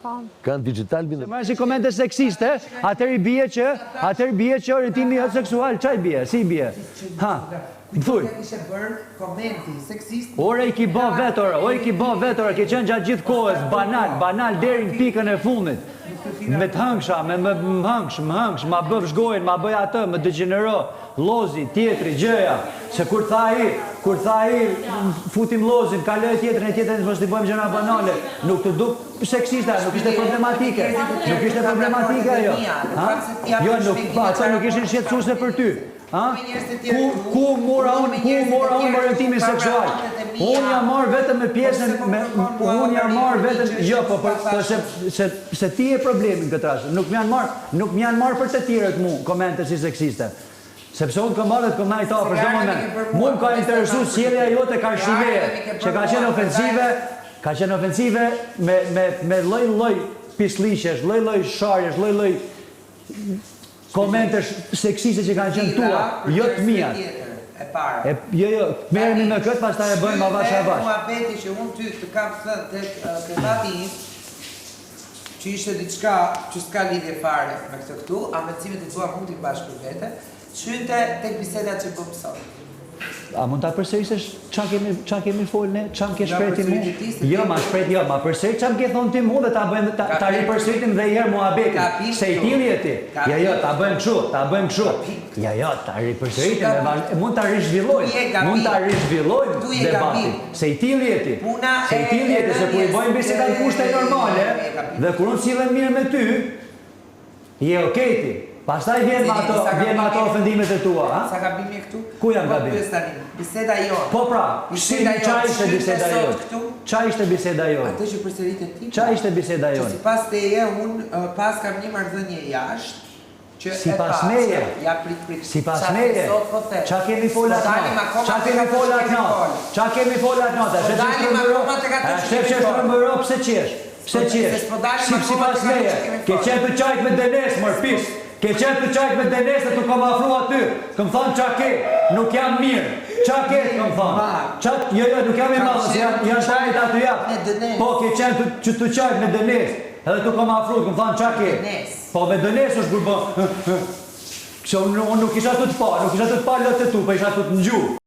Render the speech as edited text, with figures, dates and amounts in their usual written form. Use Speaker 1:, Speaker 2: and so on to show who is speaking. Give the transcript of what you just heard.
Speaker 1: Kanë digital binde.
Speaker 2: Marrë si komente seksiste, atër i bie që orientimi është seksual, qaj bie, si bie? Ha, thuj.
Speaker 3: Kishe bërë komenti seksist.
Speaker 2: Ore i ki bo vetora, ki qenë gjatë gjithë kohës, banal, deri në pikën e fundit. Me të hëngsha, me më hëngsh, ma bëv shgojnë, ma bëj atë, më degenero, lozi, tjetri, gjëja. Se kur tha i, futim lozin, kaloj tjetrin, mos t'i bëjmë gjëra banale. Nuk të duk seksista, nuk ishte problematike. Nuk ishte problematike ajo. Jo, nuk ishin shqetësuese për ty. Ku mora unë orientimin seksual? Unë jam marrë vetëm me pjesën, unë jam marrë vetëm, jo, se ti e problemin këtë rast. Nuk më janë marrë për të tjerët mu, komente si seksiste. Sepse unë kam marrë të këmaj ta për shdo moment. Mu më ka interesu sjellja jote ka shimeje, që ka qenë ofensive me lloj pislishesh, lloj sharjesh, lloj komentesh seksiste që kanë qenë tua, jo të mia. Jo, merremi me këtë, pastaj e bëjmë avash.
Speaker 3: Muhabeti që unë ty të kam thënë tek privati im, që ishte diçka që s'ka lidhje fare me këtë këtu, amësimet e tua mund t'i bash për vete, shynte tek bisedat që bëm sot.
Speaker 2: A mund ta përsërisësh ç'a kemi folë ne, ç'a ke shprehti mu? Jo, ma përsëri ç'a ke thonë ti mu dhe ta bëjmë ta ripërsëritim dhe herë muhabetin. Se i tillje ti. Jo, ta bëjmë kështu. Jo, ta ripërsëritim, mund ta rizhvillojmë debatin. Se i tillje ti. Se kur i bëjmë biseda në kushte normale dhe kur unë sillen mirë me ty, je okej ti. Pastaj vjen me ato ofendimet e tua, ha?
Speaker 3: Sa gabimi e këtu?
Speaker 2: Ku janë gabim?
Speaker 3: Biseda jonë.
Speaker 2: Po pra, qa ishte biseda jonë? Qa ishte biseda jonë?
Speaker 3: Atë që përsërit e ti?
Speaker 2: Qa ishte biseda jonë?
Speaker 3: Që si pas teje, unë pas kam një marrëdhënie jashtë, që
Speaker 2: si pas meje? Si pas meje? Qa kemi folat not? Qa kemi folat not? Shef që është rëmbëro, pse qesh? Pse qesh? Si pas meje? Ke qenë të qajt me Denes, mër pis. Ke qenë të qajt me Denes dhe të kom afru aty. Këm thonë qa ke, nuk jam mirë. Qa ke, këm thonë. Jo, nuk jam i malë, janë shtajt aty jatë. Po, ke qenë të qajt me Denes. Edhe të kom afru, këm thonë qa ke. Po, me Denes është gërbë. Unë nuk isha të të pa, lëtë të tu, po isha të të ngju.